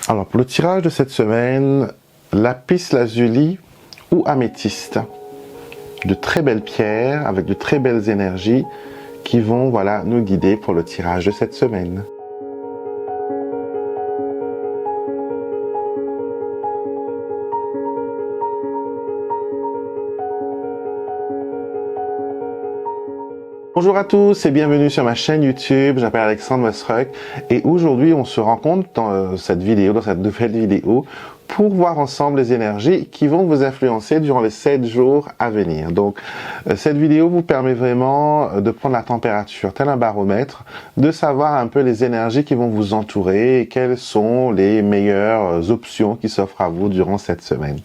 Alors pour le tirage de cette semaine, lapis lazuli ou améthyste. De très belles pierres avec de très belles énergies qui vont nous guider pour le tirage de cette semaine. Bonjour à tous et bienvenue sur ma chaîne YouTube, j'appelle Alexandre Mosruck et aujourd'hui on se rencontre dans cette nouvelle vidéo, pour voir ensemble les énergies qui vont vous influencer durant les 7 jours à venir. Donc cette vidéo vous permet vraiment de prendre la température tel un baromètre, de savoir un peu les énergies qui vont vous entourer et quelles sont les meilleures options qui s'offrent à vous durant cette semaine.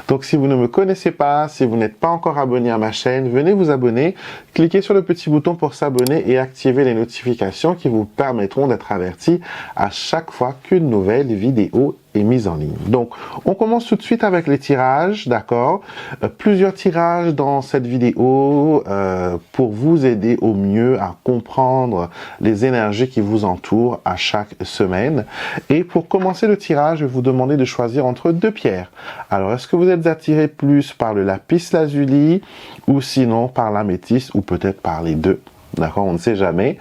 Donc si vous ne me connaissez pas, si vous n'êtes pas encore abonné à ma chaîne, venez vous abonner, cliquez sur le petit bouton pour s'abonner et activez les notifications qui vous permettront d'être avertis à chaque fois qu'une nouvelle vidéo est mise en ligne. Donc, on commence tout de suite avec les tirages, d'accord? Plusieurs tirages dans cette vidéo pour vous aider au mieux à comprendre les énergies qui vous entourent à chaque semaine. Et pour commencer le tirage, je vais vous demander de choisir entre deux pierres. Alors, est-ce que vous êtes attiré plus par le lapis lazuli ou sinon par l'améthyste ou peut-être par les deux? D'accord, on ne sait jamais.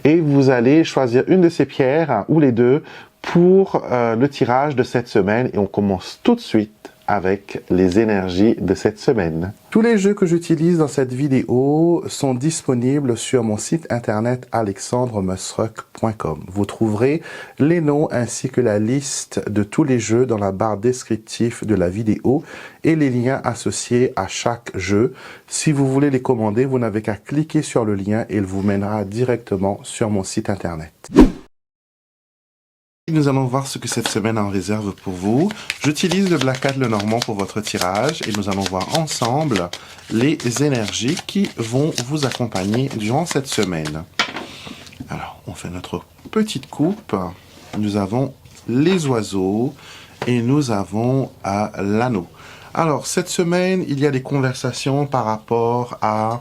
Et vous allez choisir une de ces pierres ou les deux pour le tirage de cette semaine et on commence tout de suite avec les énergies de cette semaine. Tous les jeux que j'utilise dans cette vidéo sont disponibles sur mon site internet alexandremosruck.com. Vous trouverez les noms ainsi que la liste de tous les jeux dans la barre descriptive de la vidéo et les liens associés à chaque jeu. Si vous voulez les commander, vous n'avez qu'à cliquer sur le lien et il vous mènera directement sur mon site internet. Nous allons voir ce que cette semaine en réserve pour vous. J'utilise le Black Cat le Normand pour votre tirage et nous allons voir ensemble les énergies qui vont vous accompagner durant cette semaine. Alors, on fait notre petite coupe. Nous avons les oiseaux et nous avons l'anneau. Alors, cette semaine, il y a des conversations par rapport à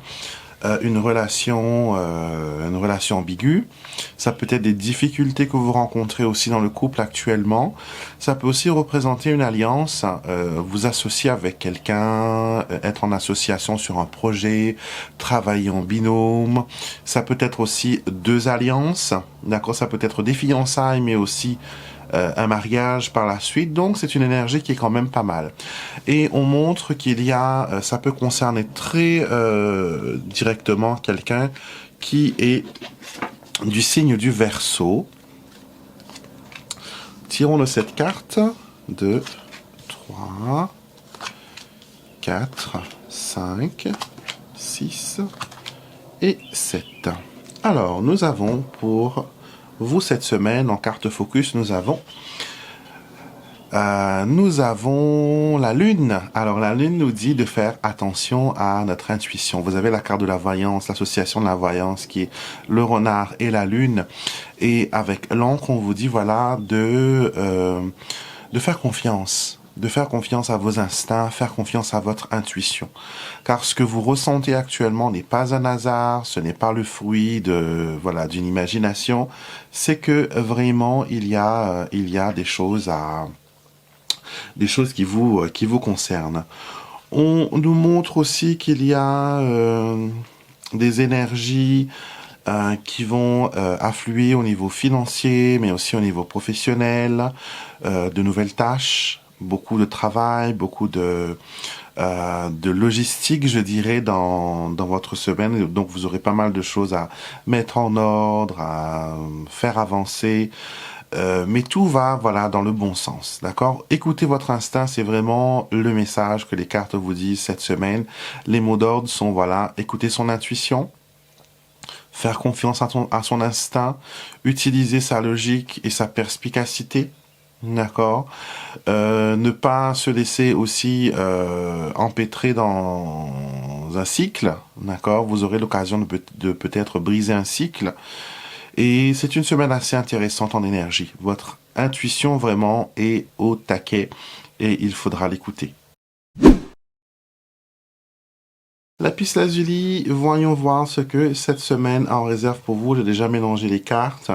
une relation ambiguë. Ça peut être des difficultés que vous rencontrez aussi dans le couple actuellement. Ça peut aussi représenter une alliance, vous associer avec quelqu'un, être en association sur un projet, travailler en binôme. Ça peut être aussi deux alliances, d'accord? Ça peut être des fiançailles, mais aussi un mariage par la suite, donc c'est une énergie qui est quand même pas mal. Et on montre qu'il y a, ça peut concerner très directement quelqu'un qui est du signe du Verseau. Tirons-nous cette carte. 2, 3, 4, 5, 6 et 7. Alors, nous avons pour vous cette semaine en carte focus, nous avons la lune. Alors la lune nous dit de faire attention à notre intuition. Vous avez la carte de la voyance, l'association de la voyance qui est le renard et la lune. Et avec l'encre, on vous dit de faire confiance. De faire confiance à vos instincts, faire confiance à votre intuition. Car ce que vous ressentez actuellement n'est pas un hasard, ce n'est pas le fruit d'une imagination, c'est que vraiment il y a des choses qui vous concernent. On nous montre aussi qu'il y a des énergies qui vont affluer au niveau financier, mais aussi au niveau professionnel, de nouvelles tâches, beaucoup de travail, beaucoup de logistique, je dirais, dans votre semaine. Donc, vous aurez pas mal de choses à mettre en ordre, à faire avancer. Mais tout va, dans le bon sens, d'accord? Écoutez votre instinct, c'est vraiment le message que les cartes vous disent cette semaine. Les mots d'ordre sont, écouter son intuition, faire confiance à son instinct, utiliser sa logique et sa perspicacité, d'accord? Ne pas se laisser aussi empêtrer dans un cycle, d'accord? Vous aurez l'occasion de peut-être briser un cycle. Et c'est une semaine assez intéressante en énergie. Votre intuition vraiment est au taquet et il faudra l'écouter. Lapis lazuli, voyons voir ce que cette semaine a en réserve pour vous. J'ai déjà mélangé les cartes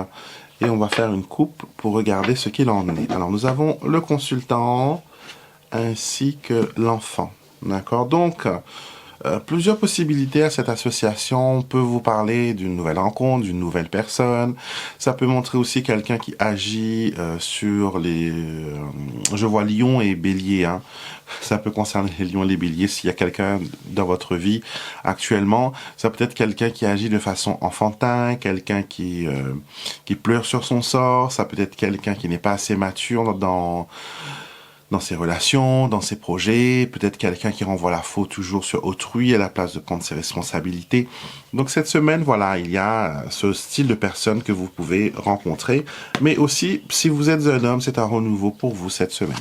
et on va faire une coupe pour regarder ce qu'il en est. Alors nous avons le consultant ainsi que l'enfant. D'accord? Donc, plusieurs possibilités à cette association. On peut vous parler d'une nouvelle rencontre, d'une nouvelle personne. Ça peut montrer aussi quelqu'un qui agit sur les... je vois lion et bélier. Hein. Ça peut concerner les lions et les béliers. S'il y a quelqu'un dans votre vie actuellement, ça peut être quelqu'un qui agit de façon enfantin, quelqu'un qui pleure sur son sort. Ça peut être quelqu'un qui n'est pas assez mature dans ses relations, dans ses projets, peut-être quelqu'un qui renvoie la faute toujours sur autrui à la place de prendre ses responsabilités. Donc cette semaine, voilà, il y a ce style de personne que vous pouvez rencontrer. Mais aussi, si vous êtes un homme, c'est un renouveau pour vous cette semaine.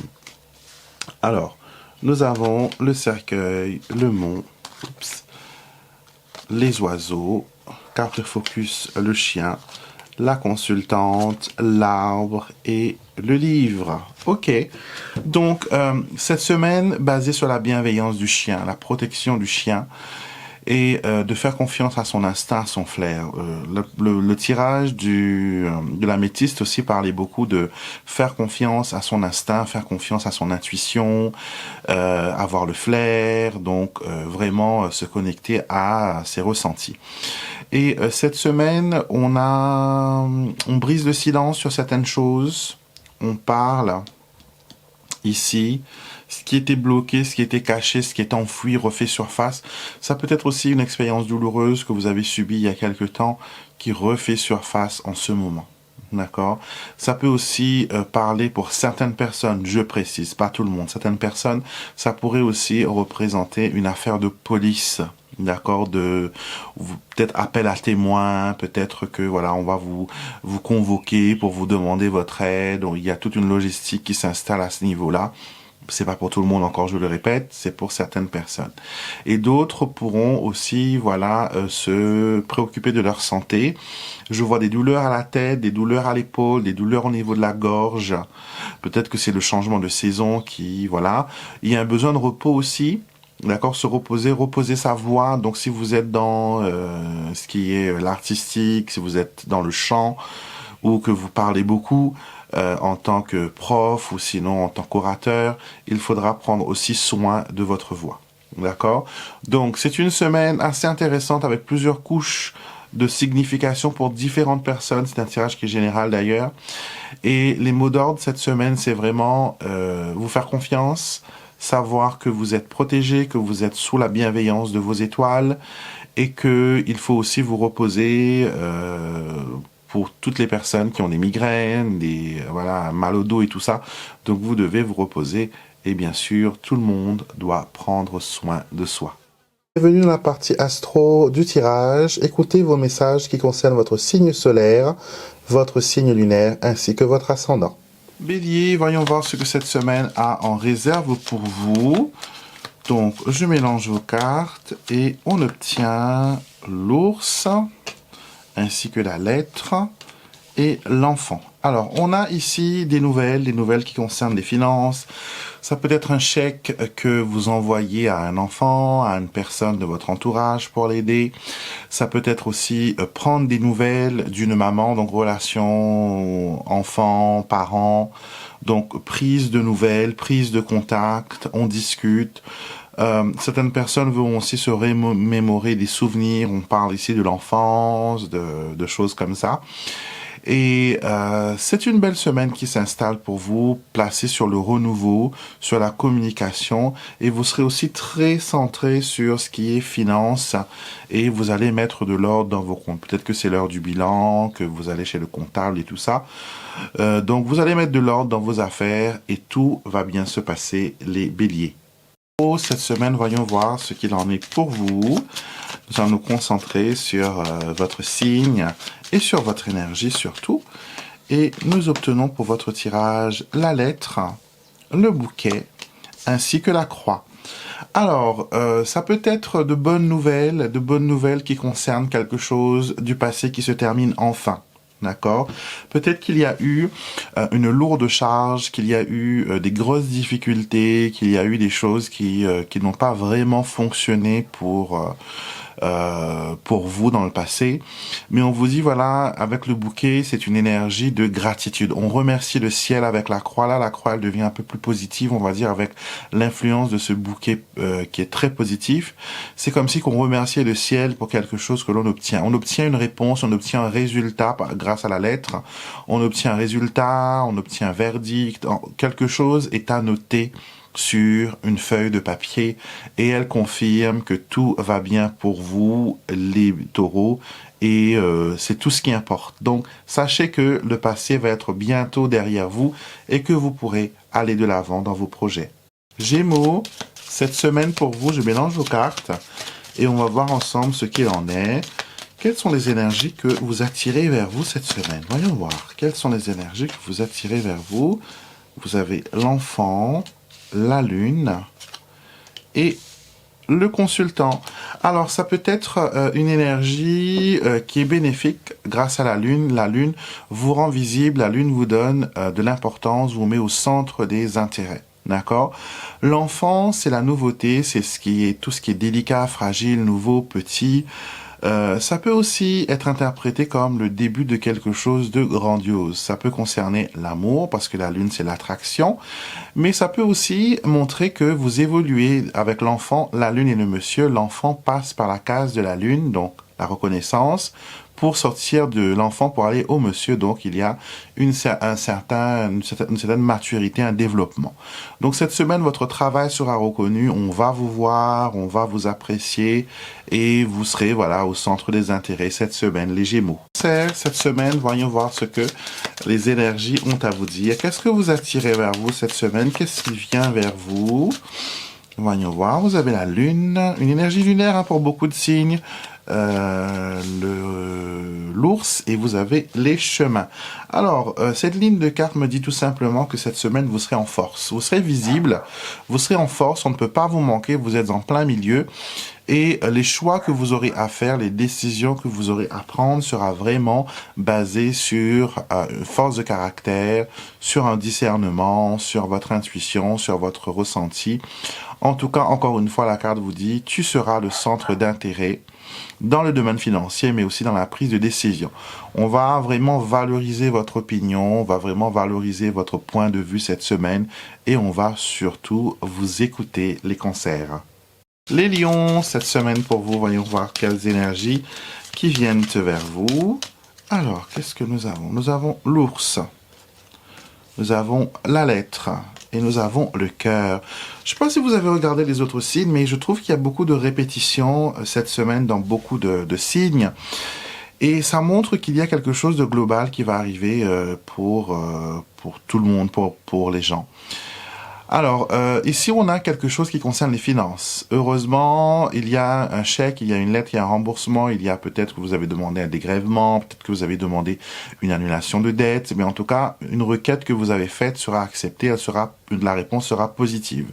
Alors, nous avons le cercueil, le mont, les oiseaux, carte focus, le chien, la consultante, l'arbre et le livre. Ok. Donc, cette semaine, basée sur la bienveillance du chien, la protection du chien, et de faire confiance à son instinct, à son flair. Le tirage de l'améthyste aussi parlait beaucoup de faire confiance à son instinct, faire confiance à son intuition, avoir le flair, donc vraiment se connecter à ses ressentis. Et cette semaine, on brise le silence sur certaines choses, on parle ici, ce qui était bloqué, ce qui était caché, ce qui est enfoui, refait surface. Ça peut être aussi une expérience douloureuse que vous avez subie il y a quelque temps, qui refait surface en ce moment. D'accord? Ça peut aussi parler pour certaines personnes, je précise, pas tout le monde, certaines personnes, ça pourrait aussi représenter une affaire de police. D'accord, peut-être appel à témoins, peut-être que voilà, on va vous convoquer pour vous demander votre aide. Donc, il y a toute une logistique qui s'installe à ce niveau-là. C'est pas pour tout le monde, encore je le répète, c'est pour certaines personnes. Et d'autres pourront aussi, voilà, se préoccuper de leur santé. Je vois des douleurs à la tête, des douleurs à l'épaule, des douleurs au niveau de la gorge. Peut-être que c'est le changement de saison qui, voilà. Il y a un besoin de repos aussi. D'accord, se reposer sa voix. Donc, si vous êtes dans ce qui est l'artistique, si vous êtes dans le chant ou que vous parlez beaucoup en tant que prof ou sinon en tant qu'orateur, il faudra prendre aussi soin de votre voix. D'accord? Donc, c'est une semaine assez intéressante avec plusieurs couches de signification pour différentes personnes. C'est un tirage qui est général d'ailleurs. Et les mots d'ordre cette semaine, c'est vraiment vous faire confiance, savoir que vous êtes protégé, que vous êtes sous la bienveillance de vos étoiles et que il faut aussi vous reposer pour toutes les personnes qui ont des migraines, voilà, mal au dos et tout ça. Donc vous devez vous reposer et bien sûr, tout le monde doit prendre soin de soi. Bienvenue dans la partie astro du tirage. Écoutez vos messages qui concernent votre signe solaire, votre signe lunaire ainsi que votre ascendant. Bélier, voyons voir ce que cette semaine a en réserve pour vous. Donc, je mélange vos cartes et on obtient l'ours, ainsi que la lettre et l'enfant. Alors, on a ici des nouvelles qui concernent les finances. Ça peut être un chèque que vous envoyez à un enfant, à une personne de votre entourage pour l'aider. Ça peut être aussi prendre des nouvelles d'une maman, donc relation enfant, parent. Donc, prise de nouvelles, prise de contact, on discute. Certaines personnes vont aussi se remémorer des souvenirs. On parle ici de l'enfance, de choses comme ça. Et c'est une belle semaine qui s'installe pour vous, placée sur le renouveau, sur la communication, et vous serez aussi très centré sur ce qui est finance, et vous allez mettre de l'ordre dans vos comptes. Peut-être que c'est l'heure du bilan, que vous allez chez le comptable et tout ça. Donc vous allez mettre de l'ordre dans vos affaires, et tout va bien se passer, les béliers. Cette semaine, voyons voir ce qu'il en est pour vous. Nous allons nous concentrer sur votre signe et sur votre énergie surtout. Et nous obtenons pour votre tirage la lettre, le bouquet, ainsi que la croix. Alors, ça peut être de bonnes nouvelles qui concernent quelque chose du passé qui se termine enfin. D'accord? Peut-être qu'il y a eu une lourde charge, qu'il y a eu des grosses difficultés, qu'il y a eu des choses qui n'ont pas vraiment fonctionné pour pour vous dans le passé. Mais on vous dit, voilà, avec le bouquet, c'est une énergie de gratitude. On remercie le ciel avec la croix. Là, la croix, elle devient un peu plus positive, on va dire, avec l'influence de ce bouquet qui est très positif. C'est comme si qu'on remerciait le ciel pour quelque chose que l'on obtient. On obtient une réponse, on obtient un résultat grâce à la lettre. On obtient un résultat, on obtient un verdict. Quelque chose est à noter sur une feuille de papier et elle confirme que tout va bien pour vous, les taureaux, et c'est tout ce qui importe. Donc, sachez que le passé va être bientôt derrière vous et que vous pourrez aller de l'avant dans vos projets. Gémeaux, cette semaine pour vous, je mélange vos cartes et on va voir ensemble ce qu'il en est. Quelles sont les énergies que vous attirez vers vous cette semaine? Voyons voir. Quelles sont les énergies que vous attirez vers vous? Vous avez l'enfant, la lune et le consultant. Alors, ça peut être une énergie qui est bénéfique grâce à la lune. La lune vous rend visible, la lune vous donne de l'importance, vous met au centre des intérêts. D'accord? L'enfant, c'est la nouveauté, c'est tout ce qui est délicat, fragile, nouveau, petit. Ça peut aussi être interprété comme le début de quelque chose de grandiose. Ça peut concerner l'amour, parce que la lune, c'est l'attraction, mais ça peut aussi montrer que vous évoluez avec l'enfant, la lune et le monsieur. L'enfant passe par la case de la lune, donc la reconnaissance, pour sortir de l'enfant pour aller au monsieur. Donc, il y a une certaine maturité, un développement. Donc, cette semaine, votre travail sera reconnu. On va vous voir, on va vous apprécier et vous serez, voilà, au centre des intérêts cette semaine, les Gémeaux. Cette semaine, voyons voir ce que les énergies ont à vous dire. Qu'est-ce que vous attirez vers vous cette semaine? Qu'est-ce qui vient vers vous? Voyons voir. Vous avez la lune, une énergie lunaire hein, pour beaucoup de signes. L'ours et vous avez les chemins. Alors, cette ligne de carte me dit tout simplement que cette semaine, vous serez en force. Vous serez visible, vous serez en force, on ne peut pas vous manquer, vous êtes en plein milieu. Et les choix que vous aurez à faire, les décisions que vous aurez à prendre sera vraiment basé sur une force de caractère, sur un discernement, sur votre intuition, sur votre ressenti. En tout cas, encore une fois, la carte vous dit, tu seras le centre d'intérêt dans le domaine financier, mais aussi dans la prise de décision. On va vraiment valoriser votre opinion, on va vraiment valoriser votre point de vue cette semaine et on va surtout vous écouter les concerts. Les lions, cette semaine pour vous, voyons voir quelles énergies qui viennent vers vous. Alors, qu'est-ce que nous avons? Nous avons l'ours, nous avons la lettre et nous avons le cœur. Je ne sais pas si vous avez regardé les autres signes, mais je trouve qu'il y a beaucoup de répétitions cette semaine dans beaucoup de signes. Et ça montre qu'il y a quelque chose de global qui va arriver pour tout le monde, pour les gens. Alors, ici, on a quelque chose qui concerne les finances. Heureusement, il y a un chèque, il y a une lettre, il y a un remboursement, il y a peut-être que vous avez demandé un dégrèvement, peut-être que vous avez demandé une annulation de dette, mais en tout cas, une requête que vous avez faite sera acceptée, la réponse sera positive.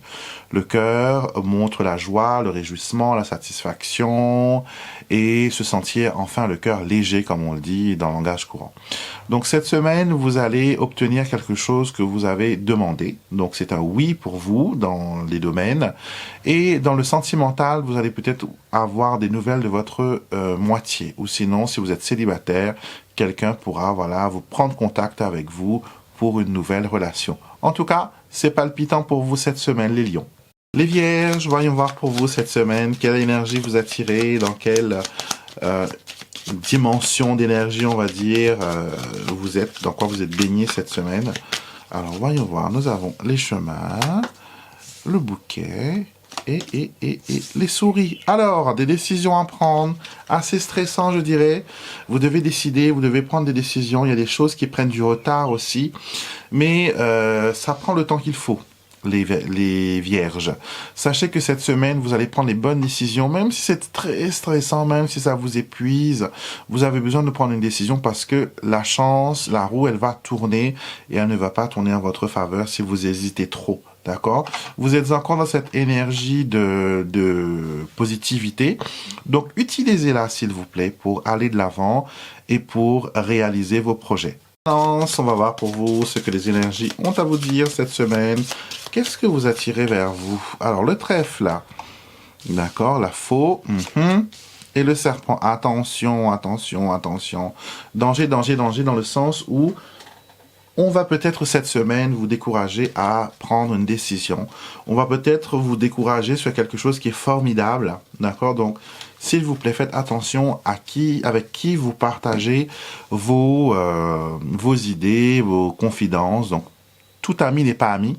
Le cœur montre la joie, le réjouissement, la satisfaction et se sentir enfin le cœur léger, comme on le dit dans le langage courant. Donc cette semaine, vous allez obtenir quelque chose que vous avez demandé. Donc c'est un oui pour vous dans les domaines. Et dans le sentimental, vous allez peut-être avoir des nouvelles de votre moitié. Ou sinon, si vous êtes célibataire, quelqu'un pourra vous prendre contact avec vous pour une nouvelle relation. En tout cas, c'est palpitant pour vous cette semaine, les lions. Les vierges, voyons voir pour vous cette semaine, quelle énergie vous attirez, dans quelle dimension d'énergie, on va dire, vous êtes, dans quoi vous êtes baigné cette semaine. Alors, voyons voir, nous avons les chemins, le bouquet et les souris. Alors, des décisions à prendre, assez stressant, je dirais. Vous devez décider, vous devez prendre des décisions. Il y a des choses qui prennent du retard aussi, mais ça prend le temps qu'il faut. Les vierges. Sachez que cette semaine, vous allez prendre les bonnes décisions, même si c'est très stressant, même si ça vous épuise, vous avez besoin de prendre une décision parce que la chance, la roue, elle va tourner et elle ne va pas tourner en votre faveur si vous hésitez trop. D'accord? Vous êtes encore dans cette énergie de positivité. Donc, utilisez-la, s'il vous plaît, pour aller de l'avant et pour réaliser vaux projets. On va voir pour vous ce que les énergies ont à vous dire cette semaine. Qu'est-ce que vous attirez vers vous? Alors, le trèfle, là. D'accord, la faux. Et le serpent, attention, attention, attention. Danger, danger, danger dans le sens où on va peut-être cette semaine vous décourager à prendre une décision. On va peut-être vous décourager sur quelque chose qui est formidable, d'accord? Donc, s'il vous plaît, faites attention à avec qui vous partagez vos idées, vos confidences. Donc, tout ami n'est pas ami.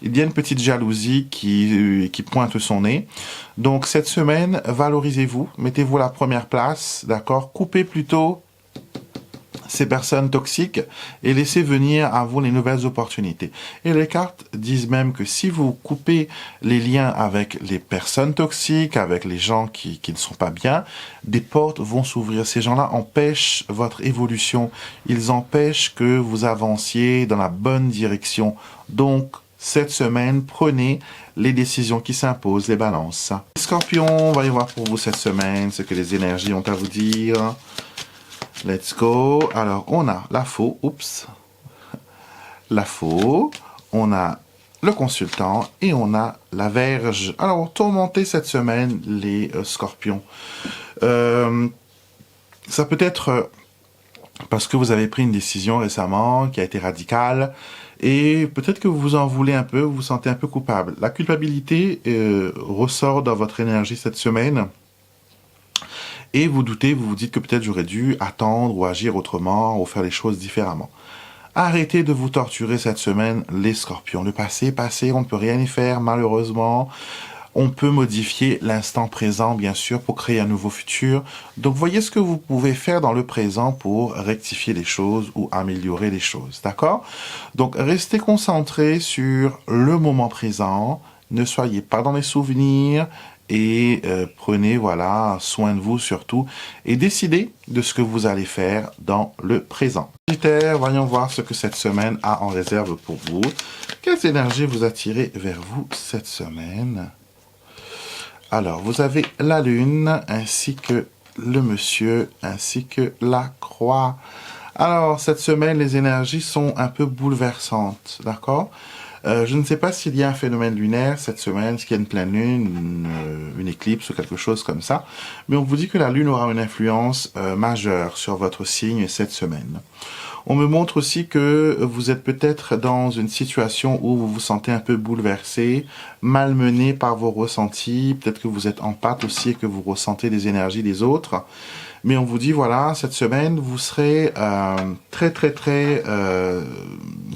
Il y a une petite jalousie qui pointe son nez. Donc, cette semaine, valorisez-vous, mettez-vous à la première place, d'accord? Coupez plutôt ces personnes toxiques et laissez venir à vous les nouvelles opportunités. Et les cartes disent même que si vous coupez les liens avec les personnes toxiques, avec les gens qui ne sont pas bien, des portes vont s'ouvrir. Ces gens-là empêchent votre évolution. Ils empêchent que vous avanciez dans la bonne direction. Donc, cette semaine, prenez les décisions qui s'imposent, les balances. Scorpion, voyons voir pour vous cette semaine ce que les énergies ont à vous dire. Let's go. Alors, on a la faux, la faux, on a le consultant et on a la Vierge. Alors, tourmentez cette semaine les scorpions. Ça peut être parce que vous avez pris une décision récemment qui a été radicale et peut-être que vous vous en voulez un peu, vous vous sentez un peu coupable. La culpabilité ressort dans votre énergie cette semaine. Et vous doutez, vous vous dites que peut-être j'aurais dû attendre ou agir autrement ou faire les choses différemment. Arrêtez de vous torturer cette semaine, les scorpions. Le passé est passé, on ne peut rien y faire, malheureusement. On peut modifier l'instant présent, bien sûr, pour créer un nouveau futur. Donc, voyez ce que vous pouvez faire dans le présent pour rectifier les choses ou améliorer les choses, d'accord? Donc, restez concentrés sur le moment présent. Ne soyez pas dans les souvenirs. Et prenez voilà soin de vous surtout et décidez de ce que vous allez faire dans le présent. Sagittaire, voyons voir ce que cette semaine a en réserve pour vous. Quelles énergies vous attirez vers vous cette semaine? Alors, vous avez la lune ainsi que le monsieur ainsi que la croix. Alors, cette semaine, les énergies sont un peu bouleversantes, d'accord? Je ne sais pas s'il y a un phénomène lunaire cette semaine, s'il y a une pleine lune, une éclipse ou quelque chose comme ça. Mais on vous dit que la lune aura une influence majeure sur votre signe cette semaine. On me montre aussi que vous êtes peut-être dans une situation où vous vous sentez un peu bouleversé, malmené par vos ressentis. Peut-être que vous êtes en pâte aussi et que vous ressentez les énergies des autres. Mais on vous dit, voilà, cette semaine, vous serez très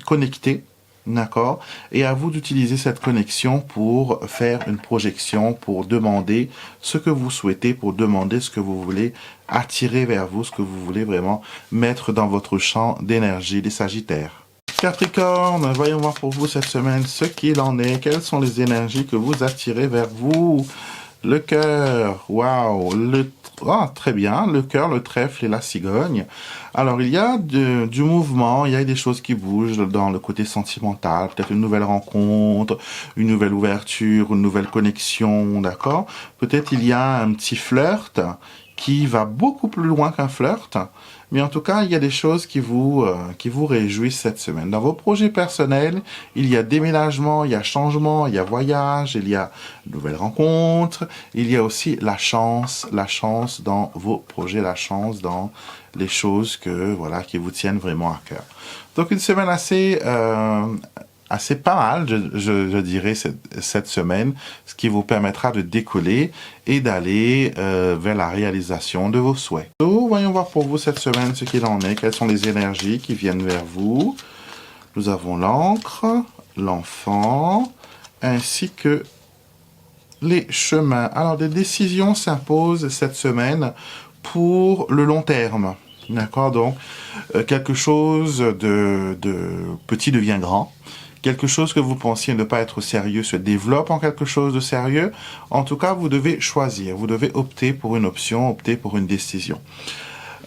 connecté. D'accord? Et à vous d'utiliser cette connexion pour faire une projection, pour demander ce que vous souhaitez, pour demander ce que vous voulez attirer vers vous, ce que vous voulez vraiment mettre dans votre champ d'énergie, des Sagittaires. Capricorne, voyons voir pour vous cette semaine ce qu'il en est. Quelles sont les énergies que vous attirez vers vous? Le cœur, waouh, très bien, le cœur, le trèfle et la cigogne. Alors, il y a du mouvement, il y a des choses qui bougent dans le côté sentimental, peut-être une nouvelle rencontre, une nouvelle ouverture, une nouvelle connexion, d'accord? Peut-être il y a un petit flirt qui va beaucoup plus loin qu'un flirt, mais en tout cas, il y a des choses qui vous réjouissent cette semaine. Dans vos projets personnels, il y a déménagement, il y a changement, il y a voyage, il y a nouvelles rencontres, il y a aussi la chance dans vos projets, la chance dans les choses qui vous tiennent vraiment à cœur. Donc une semaine assez pas mal, je dirais, cette semaine, ce qui vous permettra de décoller et d'aller vers la réalisation de vos souhaits. Donc, voyons voir pour vous cette semaine ce qu'il en est, quelles sont les énergies qui viennent vers vous. Nous avons l'encre, l'enfant, ainsi que les chemins. Alors, des décisions s'imposent cette semaine pour le long terme. D'accord? Donc, quelque chose de petit devient grand. Quelque chose que vous pensiez ne pas être sérieux se développe en quelque chose de sérieux. En tout cas, vous devez choisir. Vous devez opter pour une option, opter pour une décision.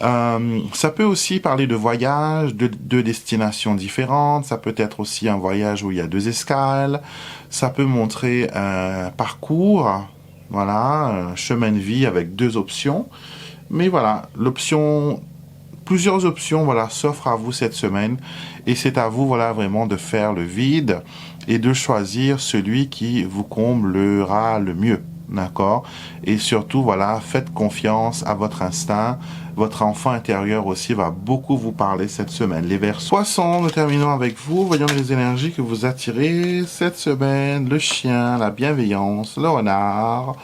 Ça peut aussi parler de voyages, de destinations différentes. Ça peut être aussi un voyage où il y a 2 escales. Ça peut montrer un parcours, voilà, un chemin de vie avec 2 options. Mais voilà, plusieurs options, voilà, s'offrent à vous cette semaine. Et c'est à vous, voilà, vraiment de faire le vide et de choisir celui qui vous comblera le mieux. d'accord? Et surtout, voilà, faites confiance à votre instinct. Votre enfant intérieur aussi va beaucoup vous parler cette semaine. Les Verseaux. Poissons, nous terminons avec vous. Voyons les énergies que vous attirez cette semaine. Le chien, la bienveillance, le renard,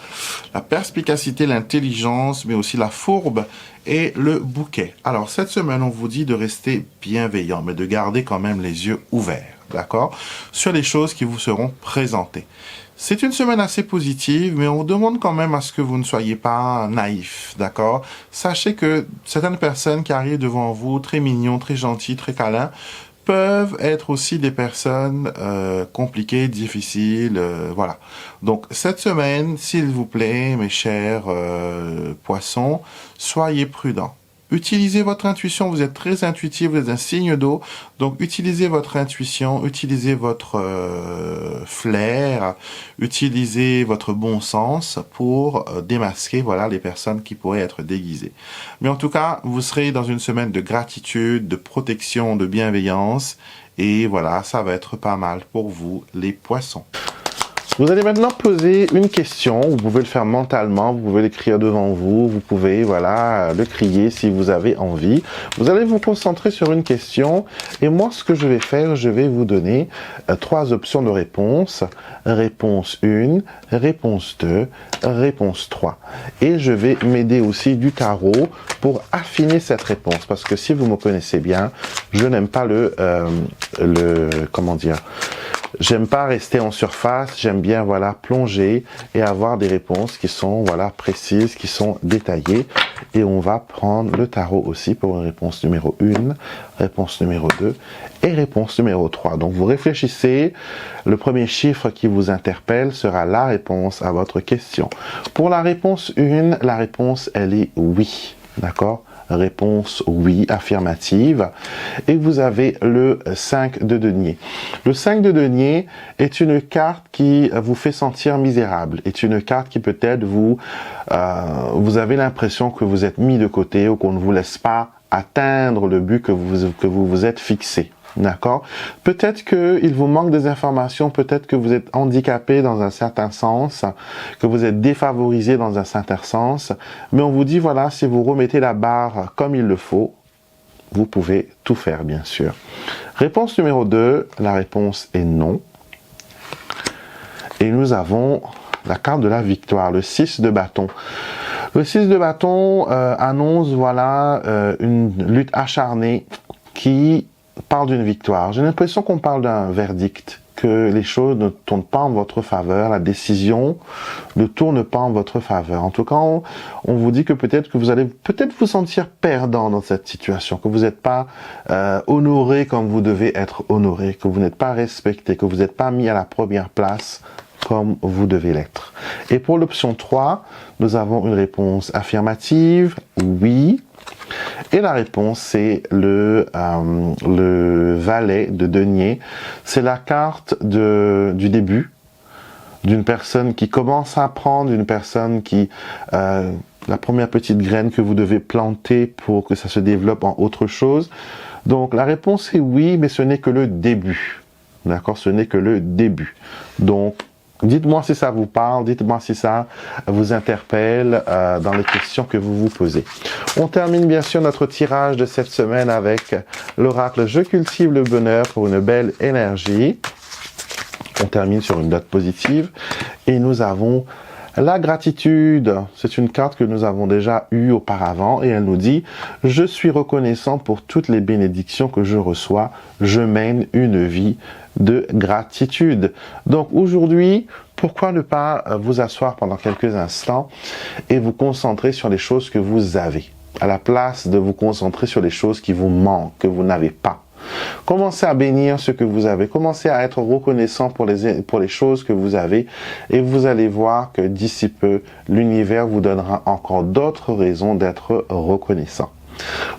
la perspicacité, l'intelligence, mais aussi la fourbe et le bouquet. Alors, cette semaine, on vous dit de rester bienveillant, mais de garder quand même les yeux ouverts, d'accord? Sur les choses qui vous seront présentées. C'est une semaine assez positive, mais on vous demande quand même à ce que vous ne soyez pas naïf, d'accord? Sachez que certaines personnes qui arrivent devant vous, très mignons, très gentils, très câlins, peuvent être aussi des personnes compliquées, difficiles, voilà. Donc cette semaine, s'il vous plaît, mes chers poissons, soyez prudents. Utilisez votre intuition, vous êtes très intuitif, vous êtes un signe d'eau, donc utilisez votre intuition, utilisez votre flair, utilisez votre bon sens pour démasquer voilà, les personnes qui pourraient être déguisées. Mais en tout cas, vous serez dans une semaine de gratitude, de protection, de bienveillance, et voilà, ça va être pas mal pour vous, les poissons. Vous allez maintenant poser une question, vous pouvez le faire mentalement, vous pouvez l'écrire devant vous, vous pouvez voilà le crier si vous avez envie. Vous allez vous concentrer sur une question et moi ce que je vais faire, je vais vous donner 3 options de réponse. Réponse 1, réponse 2, réponse 3. Et je vais m'aider aussi du tarot pour affiner cette réponse parce que si vous me connaissez bien, je n'aime pas comment dire, j'aime pas rester en surface, j'aime bien voilà plonger et avoir des réponses qui sont voilà précises, qui sont détaillées. Et on va prendre le tarot aussi pour une réponse numéro 1, réponse numéro 2 et réponse numéro 3. Donc vous réfléchissez, le premier chiffre qui vous interpelle sera la réponse à votre question. Pour la réponse 1, la réponse elle est oui, d'accord? Réponse oui, affirmative. Et vous avez le 5 de denier. Le 5 de denier est une carte qui vous fait sentir misérable, est une carte qui peut-être vous avez l'impression que vous êtes mis de côté ou qu'on ne vous laisse pas atteindre le but que vous vous êtes fixé. D'accord? Peut-être qu'il vous manque des informations, peut-être que vous êtes handicapé dans un certain sens, que vous êtes défavorisé dans un certain sens, mais on vous dit, voilà, si vous remettez la barre comme il le faut, vous pouvez tout faire, bien sûr. Réponse numéro 2, la réponse est non. Et nous avons la carte de la victoire, le 6 de bâton. Le 6 de bâton annonce, voilà, une lutte acharnée qui parle d'une victoire. J'ai l'impression qu'on parle d'un verdict, que les choses ne tournent pas en votre faveur, la décision ne tourne pas en votre faveur. En tout cas, on vous dit que peut-être que vous allez peut-être vous sentir perdant dans cette situation, que vous n'êtes pas honoré comme vous devez être honoré, que vous n'êtes pas respecté, que vous n'êtes pas mis à la première place comme vous devez l'être. Et pour l'option 3, nous avons une réponse affirmative, oui. Et la réponse, c'est le valet de denier. C'est la carte du début, d'une personne qui commence à apprendre, d'une personne qui... la première petite graine que vous devez planter pour que ça se développe en autre chose. Donc la réponse est oui, mais ce n'est que le début. D'accord? Ce n'est que le début. Donc, dites-moi si ça vous parle, dites-moi si ça vous interpelle dans les questions que vous vous posez. On termine bien sûr notre tirage de cette semaine avec l'oracle « Je cultive le bonheur pour une belle énergie ». On termine sur une note positive et nous avons la gratitude. C'est une carte que nous avons déjà eue auparavant et elle nous dit « Je suis reconnaissant pour toutes les bénédictions que je reçois. Je mène une vie de gratitude. » Donc aujourd'hui, pourquoi ne pas vous asseoir pendant quelques instants et vous concentrer sur les choses que vous avez, à la place de vous concentrer sur les choses qui vous manquent, que vous n'avez pas. Commencez à bénir ce que vous avez, commencez à être reconnaissant pour les choses que vous avez et vous allez voir que d'ici peu, l'univers vous donnera encore d'autres raisons d'être reconnaissant.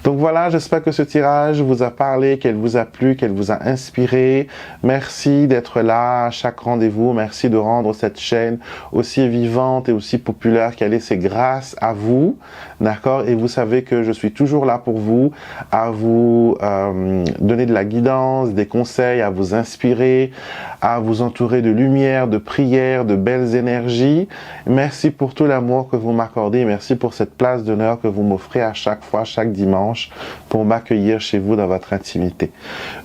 Donc voilà, j'espère que ce tirage vous a parlé, qu'elle vous a plu, qu'elle vous a inspiré. Merci d'être là à chaque rendez-vous. Merci de rendre cette chaîne aussi vivante et aussi populaire qu'elle est. C'est grâce à vous, d'accord? Et vous savez que je suis toujours là pour vous, à vous donner de la guidance, des conseils, à vous inspirer, à vous entourer de lumière, de prières, de belles énergies. Merci pour tout l'amour que vous m'accordez. Merci pour cette place d'honneur que vous m'offrez à chaque fois, chaque dimanche, pour m'accueillir chez vous dans votre intimité.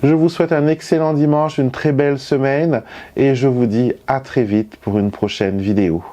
Je vous souhaite un excellent dimanche, une très belle semaine et je vous dis à très vite pour une prochaine vidéo.